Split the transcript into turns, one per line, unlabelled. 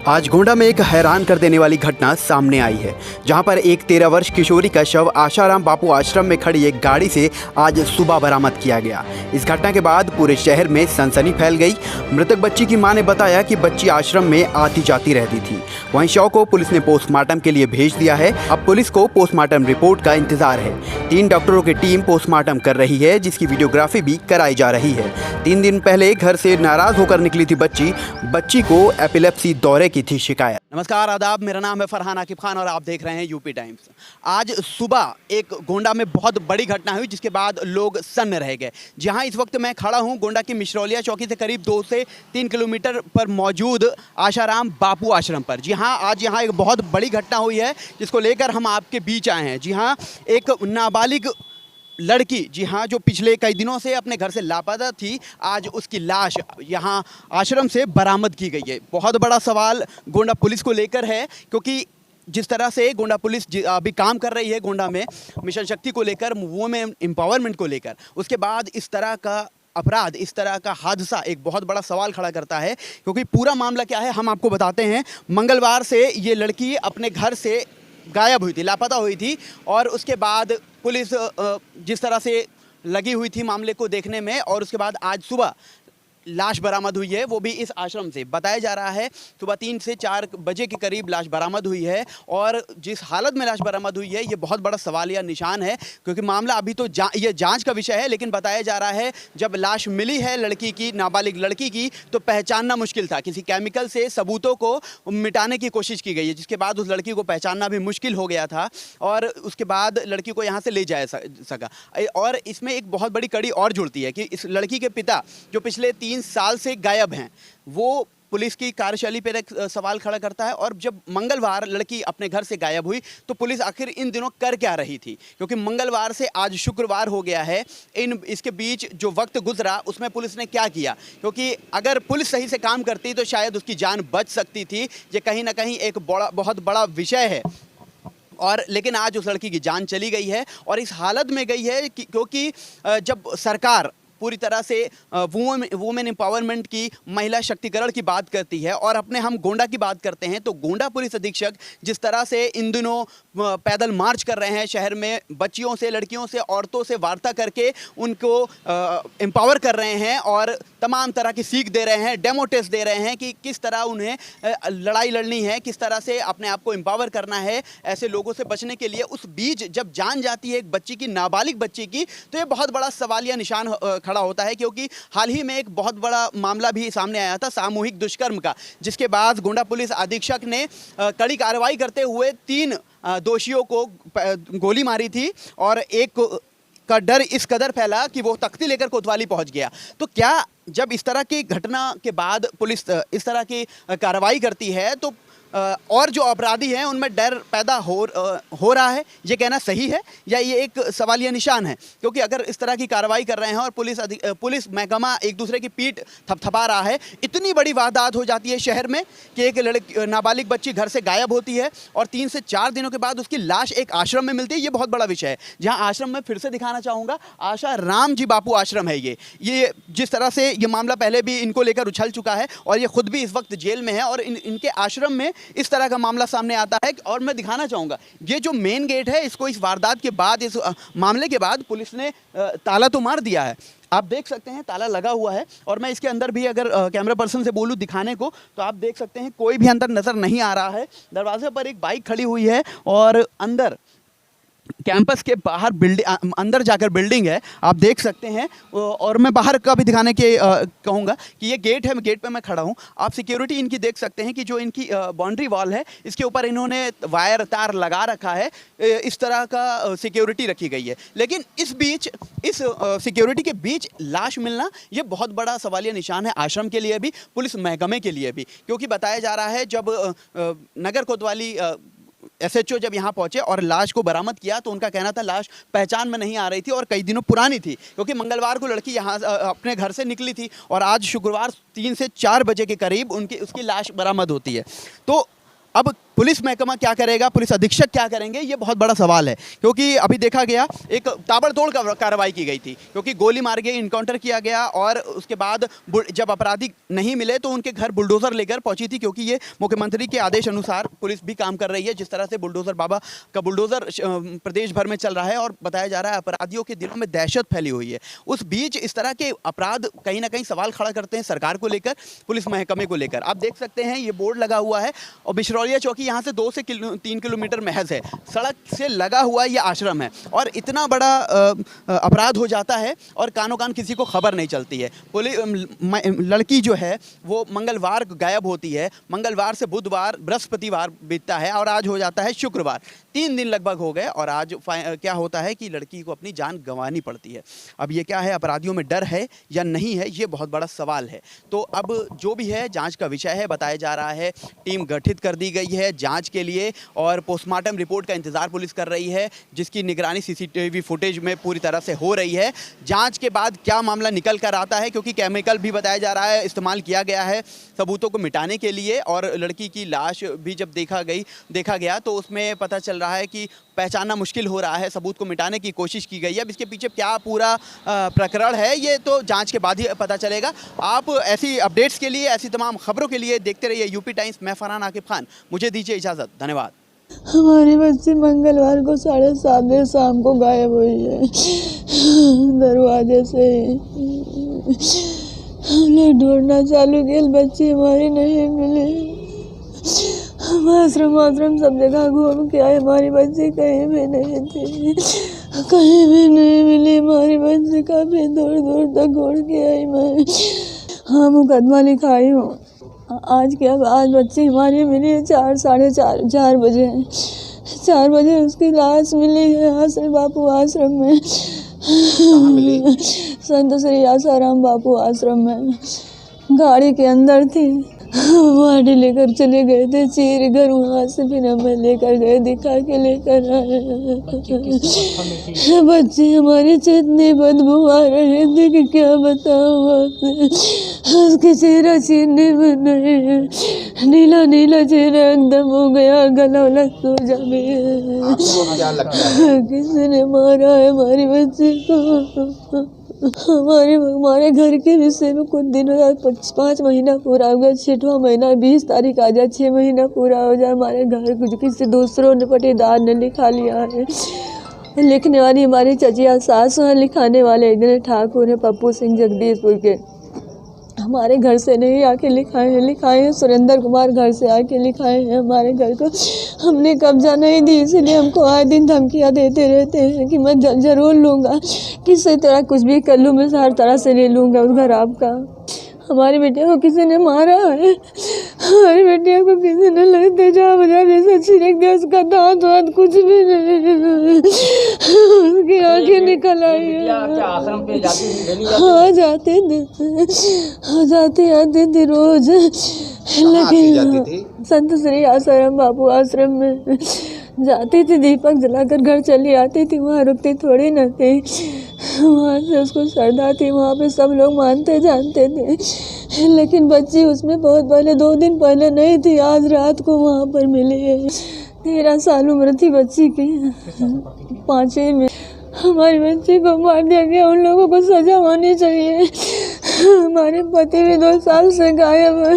आज गोंडा में एक हैरान कर देने वाली घटना सामने आई है, जहां पर एक 13 वर्ष किशोरी का शव आशाराम बापू आश्रम में खड़ी एक गाड़ी से आज सुबह बरामद किया गया। इस घटना के बाद पूरे शहर में सनसनी फैल गई। मृतक बच्ची की मां ने बताया कि बच्ची आश्रम में आती जाती रहती थी। वहीं शव को पुलिस ने पोस्टमार्टम के लिए भेज दिया है। अब पुलिस को पोस्टमार्टम रिपोर्ट का इंतजार है। 3 डॉक्टरों की टीम पोस्टमार्टम कर रही है, जिसकी वीडियोग्राफी भी कराई जा रही है। 3 दिन पहले घर से नाराज होकर निकली थी बच्ची को एपिलेप्सी दौरे की थी शिकायत। नमस्कार, आदाब, मेरा नाम है फरहान आकिब खान और आप देख रहे हैं यूपी टाइम्स। आज सुबह एक गोंडा में बहुत बड़ी घटना हुई, जिसके बाद लोग सन्न रह गए। जहां इस वक्त मैं खड़ा हूं गोंडा की मिश्रौलिया चौकी से करीब 2 से 3 किलोमीटर पर मौजूद आशाराम बापू आश्रम पर। जी हाँ, आज यहाँ एक बहुत बड़ी घटना हुई है, जिसको लेकर हम आपके बीच आए हैं। जी हाँ, एक नाबालिग लड़की, जी हाँ, जो पिछले कई दिनों से अपने घर से लापता थी, आज उसकी लाश यहाँ आश्रम से बरामद की गई है। बहुत बड़ा सवाल गोंडा पुलिस को लेकर है, क्योंकि जिस तरह से गोंडा पुलिस अभी काम कर रही है गोंडा में मिशन शक्ति को लेकर, वुमेन एम्पावरमेंट को लेकर, उसके बाद इस तरह का अपराध, इस तरह का हादसा एक बहुत बड़ा सवाल खड़ा करता है। क्योंकि पूरा मामला क्या है हम आपको बताते हैं। मंगलवार से ये लड़की अपने घर से गायब हुई थी, लापता हुई थी, और उसके बाद पुलिस जिस तरह से लगी हुई थी मामले को देखने में, और उसके बाद आज सुबह लाश बरामद हुई है, वो भी इस आश्रम से। बताया जा रहा है सुबह 3 से 4 बजे के करीब लाश बरामद हुई है, और जिस हालत में लाश बरामद हुई है ये बहुत बड़ा सवालिया निशान है। क्योंकि मामला अभी तो ये जांच का विषय है, लेकिन बताया जा रहा है जब लाश मिली है लड़की की, नाबालिग लड़की की, तो पहचानना मुश्किल था। किसी केमिकल से सबूतों को मिटाने की कोशिश की गई है, जिसके बाद उस लड़की को पहचानना भी मुश्किल हो गया था, और उसके बाद लड़की को यहाँ से ले जाया सका। और इसमें एक बहुत बड़ी कड़ी और जुड़ती है कि इस लड़की के पिता, जो पिछले 3 साल से गायब हैं, वो पुलिस की कार्यशैली पर एक सवाल खड़ा करता है। और जब मंगलवार लड़की अपने घर से गायब हुई, तो पुलिस आखिर इन दिनों कर क्या रही थी? क्योंकि मंगलवार से आज शुक्रवार हो गया है, इसके बीच जो वक्त गुजरा उसमें पुलिस ने क्या किया? क्योंकि अगर पुलिस सही से काम करती तो शायद उसकी जान बच सकती थी। ये कहीं ना कहीं एक बहुत बड़ा विषय है। और लेकिन आज उस लड़की की जान चली गई है, और इस हालत में गई है क्योंकि जब सरकार पूरी तरह से वुमेन एम्पावरमेंट की, महिला शक्तिकरण की बात करती है, और अपने हम गोंडा की बात करते हैं, तो गोंडा पुलिस अधीक्षक जिस तरह से इन दिनों पैदल मार्च कर रहे हैं शहर में, बच्चियों से, लड़कियों से, औरतों से वार्ता करके उनको एम्पावर कर रहे हैं, और तमाम तरह की सीख दे रहे हैं, डेमो टेस्ट दे रहे हैं कि किस तरह उन्हें लड़ाई लड़नी है, किस तरह से अपने आप को एम्पावर करना है ऐसे लोगों से बचने के लिए। उस बीच जब जान जाती है एक बच्ची की, नाबालिग बच्ची की, तो ये बहुत बड़ा सवालिया निशान खड़ा होता है। क्योंकि हाल ही में एक बहुत बड़ा मामला भी सामने आया था सामूहिक दुष्कर्म का, जिसके बाद गोंडा पुलिस अधीक्षक ने कड़ी कार्रवाई करते हुए 3 दोषियों को गोली मारी थी, और एक का डर इस कदर फैला कि वो तख्ती लेकर कोतवाली पहुंच गया। तो क्या जब इस तरह की घटना के बाद पुलिस इस तरह की कार्रवाई करती है, तो और जो अपराधी हैं उनमें डर पैदा हो रहा है, ये कहना सही है या ये एक सवालिया निशान है? क्योंकि अगर इस तरह की कार्रवाई कर रहे हैं और पुलिस महकमा एक दूसरे की पीठ थपथपा रहा है, इतनी बड़ी वारदात हो जाती है शहर में कि एक नाबालिग बच्ची घर से गायब होती है, और 3 से 4 दिनों के बाद उसकी लाश एक आश्रम में मिलती है। ये बहुत बड़ा विषय है। जहाँ आश्रम में फिर से दिखाना चाहूँगा, आशाराम जी बापू आश्रम है ये जिस तरह से ये मामला पहले भी इनको लेकर उछल चुका है, और ये खुद भी इस वक्त जेल में है, और इनके आश्रम में इस तरह का मामला सामने आता है। और मैं दिखाना चाहूँगा, ये जो मेन गेट है, इसको इस वारदात के बाद, इस मामले के बाद पुलिस ने ताला तो मार दिया है। आप देख सकते हैं ताला लगा हुआ है, और मैं इसके अंदर भी अगर कैमरा पर्सन से बोलूं दिखाने को, तो आप देख सकते हैं कोई भी अंदर नज़र नहीं आ रहा है। दरवाजे पर एक बाइक खड़ी हुई है, और अंदर कैंपस के बाहर अंदर जाकर बिल्डिंग है, आप देख सकते हैं। और मैं बाहर का भी दिखाने के कहूँगा कि ये गेट है, गेट पे मैं खड़ा हूँ। आप सिक्योरिटी इनकी देख सकते हैं कि जो इनकी बाउंड्री वॉल है, इसके ऊपर इन्होंने वायर तार लगा रखा है, इस तरह का सिक्योरिटी रखी गई है। लेकिन इस बीच, इस सिक्योरिटी के बीच लाश मिलना ये बहुत बड़ा सवालिया निशान है, आश्रम के लिए भी, पुलिस महकमे के लिए भी। क्योंकि बताया जा रहा है जब नगर कोतवाली SHO जब यहाँ पहुंचे और लाश को बरामद किया, तो उनका कहना था लाश पहचान में नहीं आ रही थी और कई दिनों पुरानी थी, क्योंकि मंगलवार को लड़की यहाँ अपने घर से निकली थी, और आज शुक्रवार 3 से 4 बजे के करीब उसकी लाश बरामद होती है। तो अब पुलिस महकमा क्या करेगा, पुलिस अधीक्षक क्या करेंगे, ये बहुत बड़ा सवाल है। क्योंकि अभी देखा गया एक ताबड़तोड़ कार्रवाई की गई थी, क्योंकि गोली मार के इनकाउंटर किया गया और उसके बाद जब अपराधी नहीं मिले तो उनके घर बुलडोज़र लेकर पहुंची थी, क्योंकि ये मुख्यमंत्री के आदेश अनुसार पुलिस भी काम कर रही है। जिस तरह से बुलडोज़र बाबा का बुलडोज़र प्रदेश भर में चल रहा है और बताया जा रहा है अपराधियों के दिलों में दहशत फैली हुई है, उस बीच इस तरह के अपराध कहीं ना कहीं सवाल खड़ा करते हैं सरकार को लेकर, पुलिस महकमे को लेकर। आप देख सकते हैं ये बोर्ड लगा हुआ है और बिशरौलिया चौकी यहाँ से 2 से 3 किलोमीटर महज है, सड़क से लगा हुआ ये आश्रम है और इतना बड़ा अपराध हो जाता है और कानों कान किसी को खबर नहीं चलती है। लड़की जो है वो मंगलवार गायब होती है, मंगलवार से बुधवार बृहस्पतिवार बीतता है और आज हो जाता है शुक्रवार। 3 दिन लगभग हो गए और आज क्या होता है कि लड़की को अपनी जान गंवानी पड़ती है। अब ये क्या है, अपराधियों में डर है या नहीं है, ये बहुत बड़ा सवाल है। तो अब जो भी है जांच का विषय है, बताया जा रहा है टीम गठित कर दी गई है जांच के लिए और पोस्टमार्टम रिपोर्ट का इंतजार पुलिस कर रही है, जिसकी निगरानी सीसीटीवी फुटेज में पूरी तरह से हो रही है। जांच के बाद क्या मामला निकल कर आता है, क्योंकि केमिकल भी बताया जा रहा है इस्तेमाल किया गया है सबूतों को मिटाने के लिए, और लड़की की लाश भी जब देखा गया तो उसमें पता चल रहा है कि पहचानना मुश्किल हो रहा है, सबूत को मिटाने की कोशिश की गई है। अब इसके पीछे क्या पूरा प्रकरण है ये तो जांच के बाद ही पता चलेगा। आप ऐसी अपडेट्स के लिए, ऐसी तमाम खबरों के लिए देखते रहिए यूपी टाइम्स। मैं फरहान आकिब खान, मुझे दीजिए इजाज़त, धन्यवाद।
हमारी बच्ची मंगलवार को 7:30 बजे शाम को गायब हुई है दरवाजे से। हमने ढूंढना चालू किया, बच्ची हमारी नहीं मिली। हम आश्रम सब जगह घूम के आए, हमारी बच्ची कहीं भी नहीं थी, कहीं भी नहीं मिली हमारी बच्ची। काफ़ी दूर दूर तक घूम के आई मैं। हाँ, मुकदमा लिखाई हूँ। आज बच्ची हमारी मिली है 4 बजे 4 बजे उसकी लाश मिली है आश्रम बापू आश्रम में। संत श्री आसाराम बापू आश्रम में गाड़ी के अंदर थी। गाड़ी लेकर चले गए थे चीर घर, वहाँ से फिर हमें लेकर गए, दिखा के लेकर आए। बच्ची हमारी चेतनी बदबू आ रही थी कि क्या बताऊँ आपसे। उसके चेहरा चीरने में नहीं, नीला नीला चेहरा एकदम हो गया, गला वला सूजा भी है। किसी ने मारा है हमारी बच्ची को। हमारे घर के विषय में कुछ दिन हो जाए, 5 महीना पूरा हो गया, 6वां महीना 20 तारीख आ जाए, 6 महीना पूरा हो जाए। हमारे घर कुछ किसी दूसरों ने पटीदार ने लिखा लिया है। लिखने वाली हमारी चचिया सास हैं, लिखाने वाले एक दिन ठाकुर हैं, पप्पू सिंह जगदीशपुर के। हमारे घर से नहीं आके लिखाए हैं। सुरेंद्र कुमार घर से आके लिखाए हैं हमारे घर को। हमने कब्जा नहीं दी, इसलिए हमको आए दिन धमकियाँ देते रहते हैं कि मैं ज़रूर लूँगा, किसी तरह कुछ भी कर लूँ, मैं हर तरह से ले लूँगा उस घर आपका। हमारी बेटिया को किसी ने मारा है, हमारी बेटिया को किसी ने लगते जा बजा जैसे छिड़क दिया, उसका दांत वात कुछ भी नहीं, उसकी आंखें निकल आई है। हाँ, जाते आते थे रोज, लेकिन संत श्री आसाराम बापू आश्रम में जाती थी, दीपक जलाकर घर चली आती थी, वहाँ रुकती थोड़ी न थी। वहाँ से उसको श्रद्धा थी, वहाँ पे सब लोग मानते जानते थे, लेकिन बच्ची उसमें बहुत पहले 2 दिन पहले नहीं थी, आज रात को वहाँ पर मिली है। 13 साल उम्र थी बच्ची की, 5वीं में। हमारी बच्ची को मार दिया गया, उन लोगों को सजा होनी चाहिए। हमारे पति भी 2 साल से गायब है।